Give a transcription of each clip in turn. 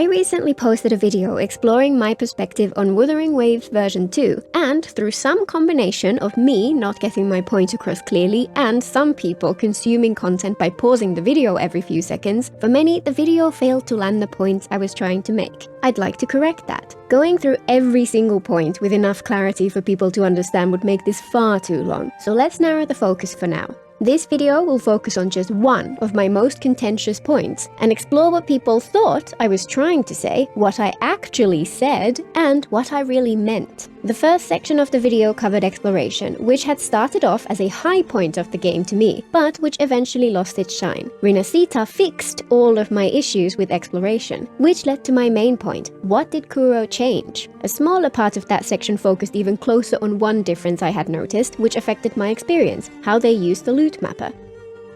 I recently posted a video exploring my perspective on Wuthering Waves version 2, and through some combination of me not getting my point across clearly and some people consuming content by pausing the video every few seconds, for many the video failed to land the points I was trying to make. I'd like to correct that. Going through every single point with enough clarity for people to understand would make this far too long, so let's narrow the focus for now. This video will focus on just one of my most contentious points and explore what people thought I was trying to say, what I actually said, and what I really meant. The first section of the video covered exploration, which had started off as a high point of the game to me, but which eventually lost its shine. Rinascita fixed all of my issues with exploration, which led to my main point: what did Kuro change? A smaller part of that section focused even closer on one difference I had noticed, which affected my experience: how they used the Lootmapper.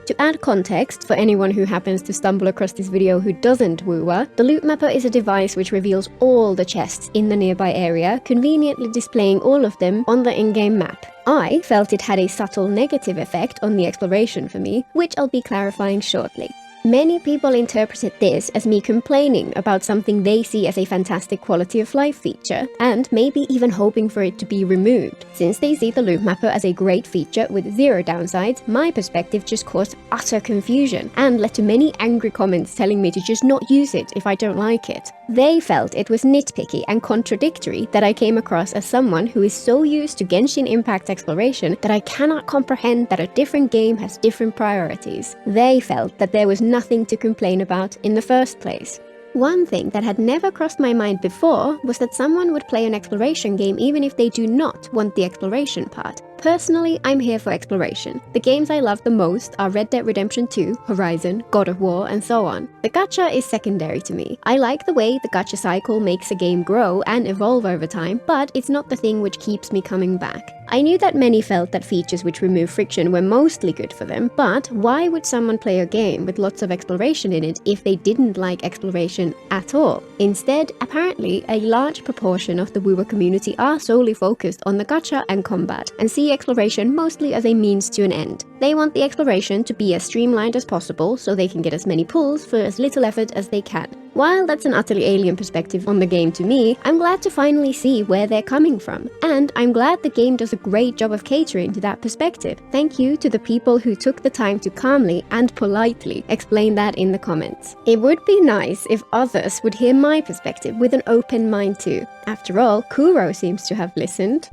To add context for anyone who happens to stumble across this video who doesn't wuwa, the Lootmapper is a device which reveals all the chests in the nearby area, conveniently displaying all of them on the in-game map. I felt it had a subtle negative effect on the exploration for me, which I'll be clarifying shortly. Many people interpreted this as me complaining about something they see as a fantastic quality of life feature, and maybe even hoping for it to be removed. Since they see the Lootmapper as a great feature with zero downsides, my perspective just caused utter confusion and led to many angry comments telling me to just not use it if I don't like it. They felt it was nitpicky and contradictory that I came across as someone who is so used to Genshin Impact exploration that I cannot comprehend that a different game has different priorities. They felt that there was nothing to complain about in the first place. One thing that had never crossed my mind before was that someone would play an exploration game even if they do not want the exploration part. Personally, I'm here for exploration. The games I love the most are Red Dead Redemption 2, Horizon, God of War, and so on. The gacha is secondary to me. I like the way the gacha cycle makes a game grow and evolve over time, but it's not the thing which keeps me coming back. I knew that many felt that features which remove friction were mostly good for them, but why would someone play a game with lots of exploration in it if they didn't like exploration at all? Instead, apparently, a large proportion of the wuwa community are solely focused on the gacha and combat, and see exploration mostly as a means to an end. They want the exploration to be as streamlined as possible so they can get as many pulls for as little effort as they can. While that's an utterly alien perspective on the game to me, I'm glad to finally see where they're coming from, and I'm glad the game does a great job of catering to that perspective. Thank you to the people who took the time to calmly and politely explain that in the comments. It would be nice if others would hear my perspective with an open mind too. After all, Kuro seems to have listened.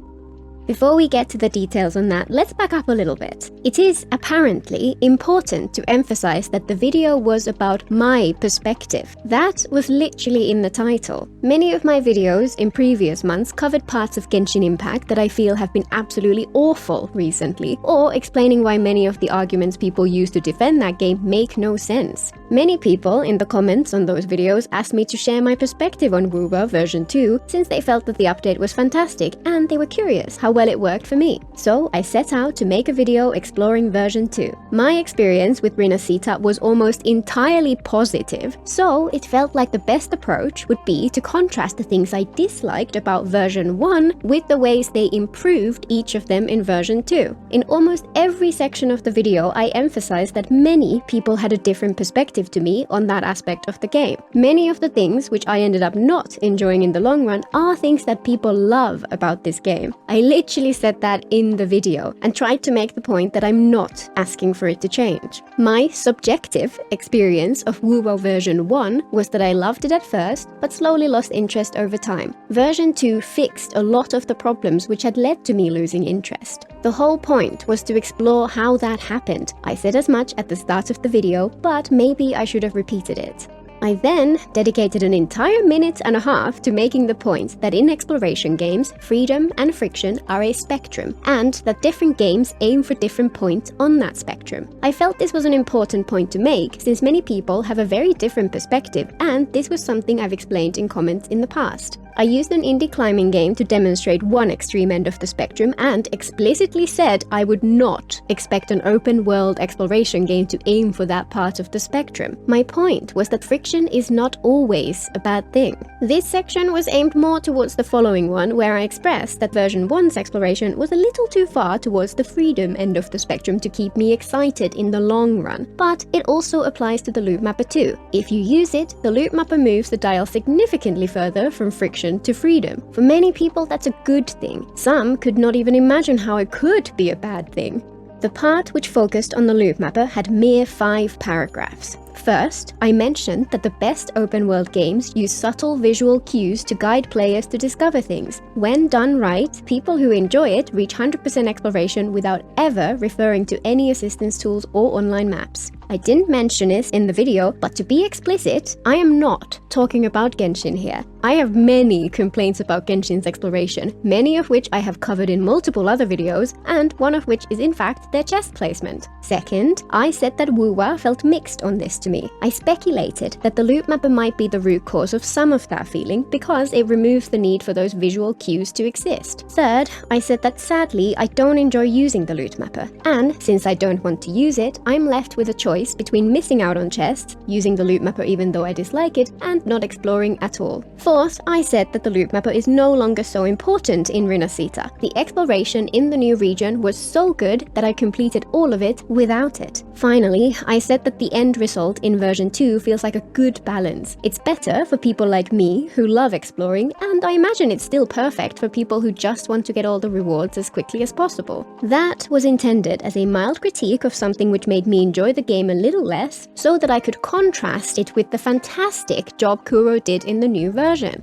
Before we get to the details on that, let's back up a little bit. It is apparently important to emphasize that the video was about my perspective. That was literally in the title. Many of my videos in previous months covered parts of Genshin Impact that I feel have been absolutely awful recently, or explaining why many of the arguments people use to defend that game make no sense. Many people in the comments on those videos asked me to share my perspective on wuwa version 2 since they felt that the update was fantastic and they were curious how well it worked for me. So I set out to make a video exploring version 2. My experience with Rinascita was almost entirely positive, so it felt like the best approach would be to contrast the things I disliked about version 1 with the ways they improved each of them in version 2. In almost every section of the video, I emphasized that many people had a different perspective to me on that aspect of the game. Many of the things which I ended up not enjoying in the long run are things that people love about this game. I literally said that in the video and tried to make the point that I'm not asking for it to change. My subjective experience of wuwa version 1 was that I loved it at first, but slowly lost interest over time. Version 2 fixed a lot of the problems which had led to me losing interest. The whole point was to explore how that happened. I said as much at the start of the video, but maybe I should have repeated it. I then dedicated an entire minute and a half to making the point that in exploration games, freedom and friction are a spectrum, and that different games aim for different points on that spectrum. I felt this was an important point to make, since many people have a very different perspective, and this was something I've explained in comments in the past. I used an indie climbing game to demonstrate one extreme end of the spectrum and explicitly said I would not expect an open world exploration game to aim for that part of the spectrum. My point was that friction is not always a bad thing. This section was aimed more towards the following one, where I expressed that version 1's exploration was a little too far towards the freedom end of the spectrum to keep me excited in the long run, but it also applies to the Lootmapper too. If you use it, the Lootmapper moves the dial significantly further from friction to freedom. For many people, that's a good thing. Some could not even imagine how it could be a bad thing. The part which focused on the Lootmapper had mere 5 paragraphs. First, I mentioned that the best open-world games use subtle visual cues to guide players to discover things. When done right, people who enjoy it reach 100% exploration without ever referring to any assistance tools or online maps. I didn't mention this in the video, but to be explicit, I am not talking about Genshin here. I have many complaints about Genshin's exploration, many of which I have covered in multiple other videos, and one of which is in fact their chest placement. Second, I said that wuwa felt mixed on this to me. I speculated that the Lootmapper might be the root cause of some of that feeling because it removes the need for those visual cues to exist. Third, I said that sadly I don't enjoy using the Lootmapper, and since I don't want to use it, I'm left with a choice between missing out on chests, using the Lootmapper even though I dislike it, and not exploring at all. Fourth, I said that the Lootmapper is no longer so important in Rinascita. The exploration in the new region was so good that I completed all of it without it. Finally, I said that the end result in version 2 feels like a good balance. It's better for people like me who love exploring, and I imagine it's still perfect for people who just want to get all the rewards as quickly as possible. That was intended as a mild critique of something which made me enjoy the game a little less, so that I could contrast it with the fantastic job Kuro did in the new version.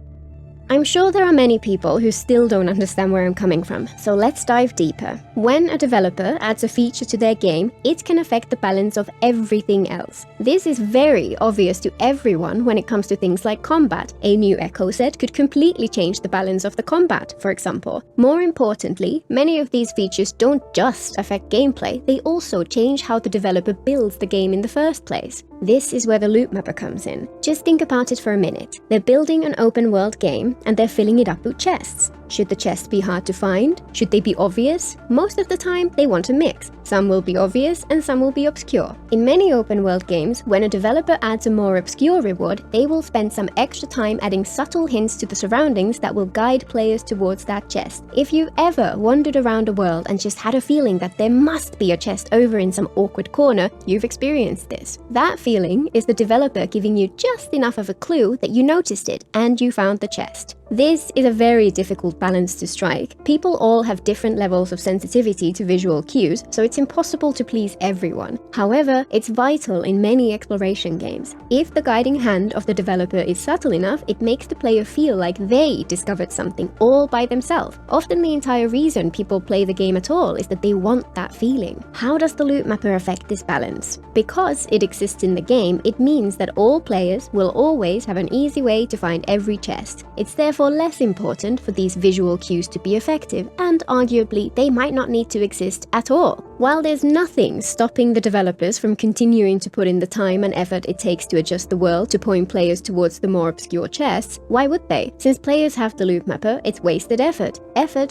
I'm sure there are many people who still don't understand where I'm coming from, so let's dive deeper. When a developer adds a feature to their game, it can affect the balance of everything else. This is very obvious to everyone when it comes to things like combat. A new echo set could completely change the balance of the combat, for example. More importantly, many of these features don't just affect gameplay, they also change how the developer builds the game in the first place. This is where the Lootmapper comes in. Just think about it for a minute. They're building an open world game, and they're filling it up with chests. Should the chests be hard to find? Should they be obvious? Most of the time, they want a mix. Some will be obvious and some will be obscure. In many open world games, when a developer adds a more obscure reward, they will spend some extra time adding subtle hints to the surroundings that will guide players towards that chest. If you've ever wandered around a world and just had a feeling that there must be a chest over in some awkward corner, you've experienced this. That feeling is the developer giving you just enough of a clue that you noticed it and you found the chest. This is a very difficult balance to strike. People all have different levels of sensitivity to visual cues, so it's impossible to please everyone. However, it's vital in many exploration games. If the guiding hand of the developer is subtle enough, it makes the player feel like they discovered something all by themselves. Often the entire reason people play the game at all is that they want that feeling. How does the Lootmapper affect this balance? Because it exists in the game, it means that all players will always have an easy way to find every chest. It's therefore less important for these visual cues to be effective, and arguably they might not need to exist at all. While there's nothing stopping the developers from continuing to put in the time and effort it takes to adjust the world to point players towards the more obscure chests, why would they? Since players have the Lootmapper, it's wasted effort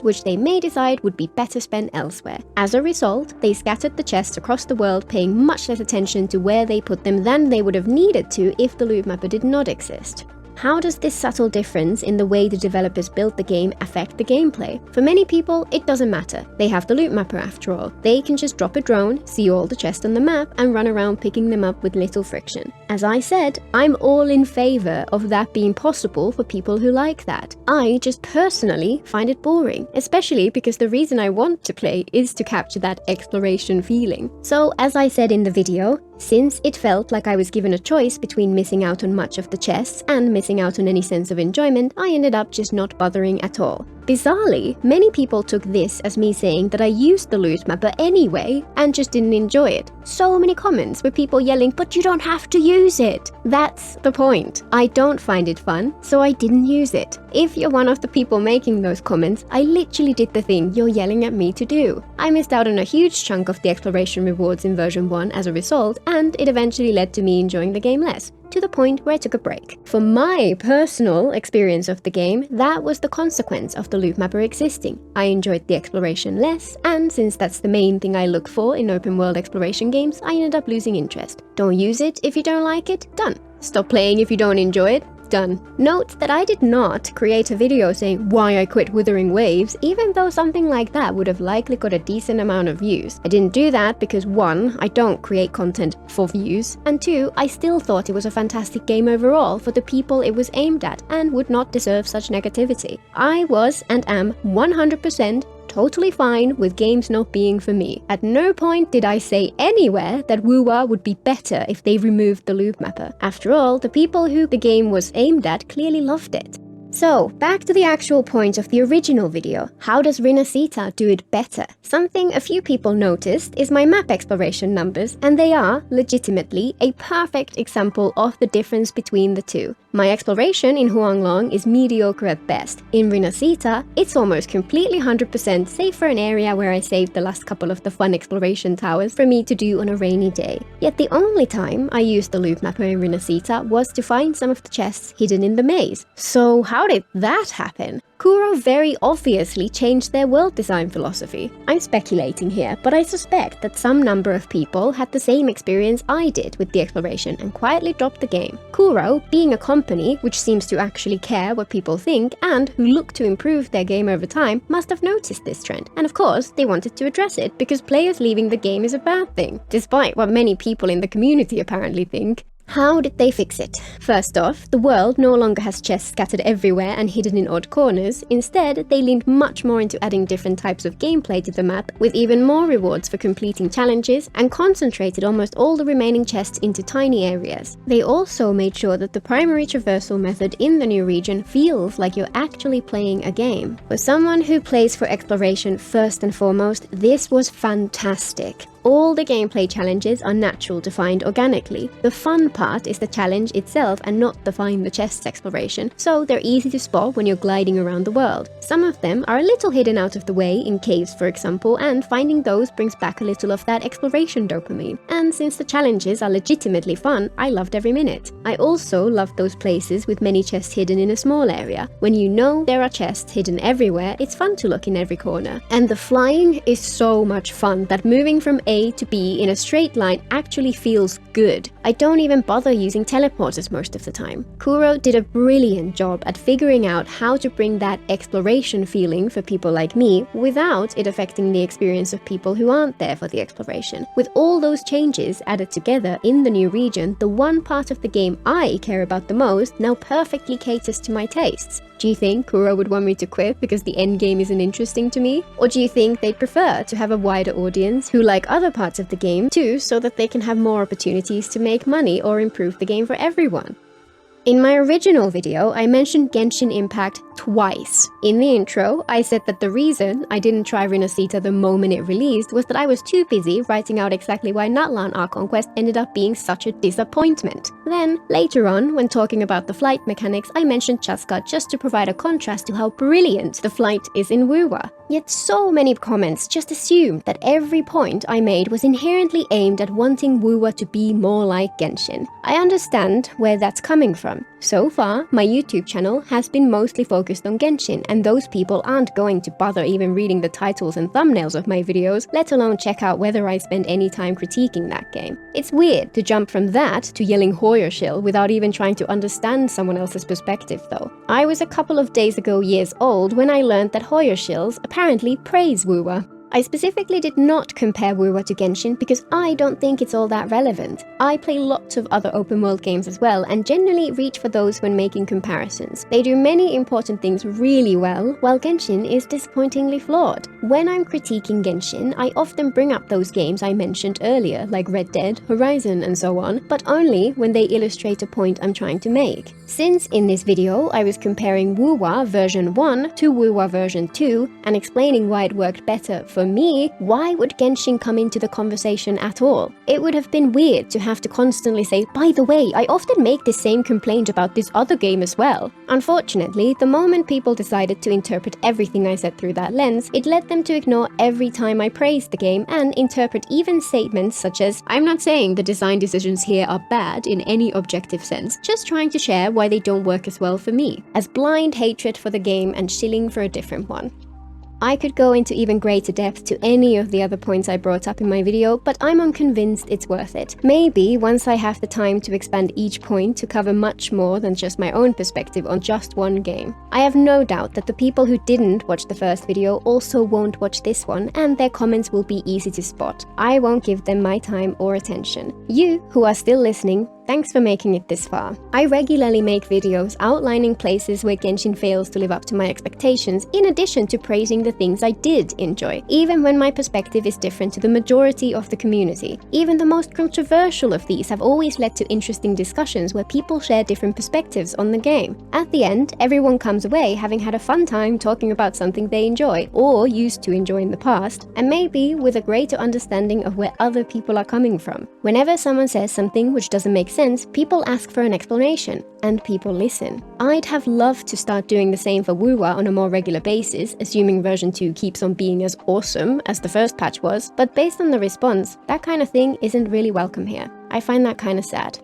which they may decide would be better spent elsewhere. As a result, they scattered the chests across the world, paying much less attention to where they put them than they would have needed to if the Lootmapper did not exist. How does this subtle difference in the way the developers built the game affect the gameplay? For many people, it doesn't matter. They have the Lootmapper after all. They can just drop a drone, see all the chests on the map, and run around picking them up with little friction. As I said, I'm all in favor of that being possible for people who like that. I just personally find it boring, especially because the reason I want to play is to capture that exploration feeling. So, as I said in the video, since it felt like I was given a choice between missing out on much of the chests and missing out on any sense of enjoyment, I ended up just not bothering at all. Bizarrely, many people took this as me saying that I used the Lootmapper anyway and just didn't enjoy it. So many comments with people yelling, "But you don't have to use it!" That's the point. I don't find it fun, so I didn't use it. If you're one of the people making those comments, I literally did the thing you're yelling at me to do. I missed out on a huge chunk of the exploration rewards in version 1 as a result, and it eventually led to me enjoying the game less. to the point where I took a break. For my personal experience of the game, that was the consequence of the Lootmapper existing. I enjoyed the exploration less, and since that's the main thing I look for in open world exploration games, I ended up losing interest. Don't use it if you don't like it, done. Stop playing if you don't enjoy it, done. Note that I did not create a video saying why I quit Wuthering Waves, even though something like that would have likely got a decent amount of views. I didn't do that because 1, I don't create content for views, and 2, I still thought it was a fantastic game overall for the people it was aimed at and would not deserve such negativity. I was and am 100% totally fine with games not being for me. At no point did I say anywhere that wuwa would be better if they removed the Lootmapper. After all, the people who the game was aimed at clearly loved it. So, back to the actual point of the original video. How does Rinascita do it better? Something a few people noticed is my map exploration numbers, and they are, legitimately, a perfect example of the difference between the two. My exploration in Huanglong is mediocre at best. In Rinascita, it's almost completely 100% save for an area where I saved the last couple of the fun exploration towers for me to do on a rainy day. Yet the only time I used the Lootmapper in Rinascita was to find some of the chests hidden in the maze. So how did that happen? Kuro very obviously changed their world design philosophy. I'm speculating here, but I suspect that some number of people had the same experience I did with the exploration and quietly dropped the game. Kuro, being a company which seems to actually care what people think and who look to improve their game over time, must have noticed this trend. And of course, they wanted to address it because players leaving the game is a bad thing, despite what many people in the community apparently think. How did they fix it? First off, the world no longer has chests scattered everywhere and hidden in odd corners. Instead, they leaned much more into adding different types of gameplay to the map, with even more rewards for completing challenges, and concentrated almost all the remaining chests into tiny areas. They also made sure that the primary traversal method in the new region feels like you're actually playing a game. For someone who plays for exploration first and foremost, this was fantastic. All the gameplay challenges are natural to find organically. The fun part is the challenge itself and not the find the chests exploration, so they're easy to spot when you're gliding around the world. Some of them are a little hidden out of the way, in caves for example, and finding those brings back a little of that exploration dopamine. And since the challenges are legitimately fun, I loved every minute. I also loved those places with many chests hidden in a small area. When you know there are chests hidden everywhere, it's fun to look in every corner. And the flying is so much fun that moving from A to B in a straight line actually feels good. I don't even bother using teleporters most of the time. Kuro did a brilliant job at figuring out how to bring that exploration feeling for people like me without it affecting the experience of people who aren't there for the exploration. With all those changes added together in the new region, the one part of the game I care about the most now perfectly caters to my tastes. Do you think Kuro would want me to quit because the endgame isn't interesting to me? Or do you think they'd prefer to have a wider audience who like other parts of the game too, so that they can have more opportunities to make money or improve the game for everyone? In my original video, I mentioned Genshin Impact twice. In the intro, I said that the reason I didn't try Rinascita the moment it released was that I was too busy writing out exactly why Natlan Arc Conquest ended up being such a disappointment. Then, later on, when talking about the flight mechanics, I mentioned Chaska just to provide a contrast to how brilliant the flight is in wuwa. Yet so many comments just assumed that every point I made was inherently aimed at wanting wuwa to be more like Genshin. I understand where that's coming from. So far, my YouTube channel has been mostly focused on Genshin, and those people aren't going to bother even reading the titles and thumbnails of my videos, let alone check out whether I spend any time critiquing that game. It's weird to jump from that to yelling Hoyershill without even trying to understand someone else's perspective though. I was a couple of days ago years old when I learned that Hoyershills apparently praise wuwa. I specifically did not compare wuwa to Genshin because I don't think it's all that relevant. I play lots of other open world games as well and generally reach for those when making comparisons. They do many important things really well, while Genshin is disappointingly flawed. When I'm critiquing Genshin, I often bring up those games I mentioned earlier, like Red Dead, Horizon, and so on, but only when they illustrate a point I'm trying to make. Since in this video I was comparing wuwa version 1 to wuwa version 2 and explaining why it worked better for for me, why would Genshin come into the conversation at all? It would have been weird to have to constantly say, by the way, I often make the same complaint about this other game as well. Unfortunately, the moment people decided to interpret everything I said through that lens, it led them to ignore every time I praised the game and interpret even statements such as, I'm not saying the design decisions here are bad in any objective sense, just trying to share why they don't work as well for me, as blind hatred for the game and shilling for a different one. I could go into even greater depth to any of the other points I brought up in my video, but I'm unconvinced it's worth it. Maybe once I have the time to expand each point to cover much more than just my own perspective on just one game. I have no doubt that the people who didn't watch the first video also won't watch this one, and their comments will be easy to spot. I won't give them my time or attention. You, who are still listening, thanks for making it this far. I regularly make videos outlining places where Genshin fails to live up to my expectations, in addition to praising the things I did enjoy, even when my perspective is different to the majority of the community. Even the most controversial of these have always led to interesting discussions where people share different perspectives on the game. At the end, everyone comes away having had a fun time talking about something they enjoy, or used to enjoy in the past, and maybe with a greater understanding of where other people are coming from. Whenever someone says something which doesn't make sense, people ask for an explanation, and people listen. I'd have loved to start doing the same for wuwa on a more regular basis, assuming version 2 keeps on being as awesome as the first patch was, but based on the response, that kind of thing isn't really welcome here. I find that kind of sad.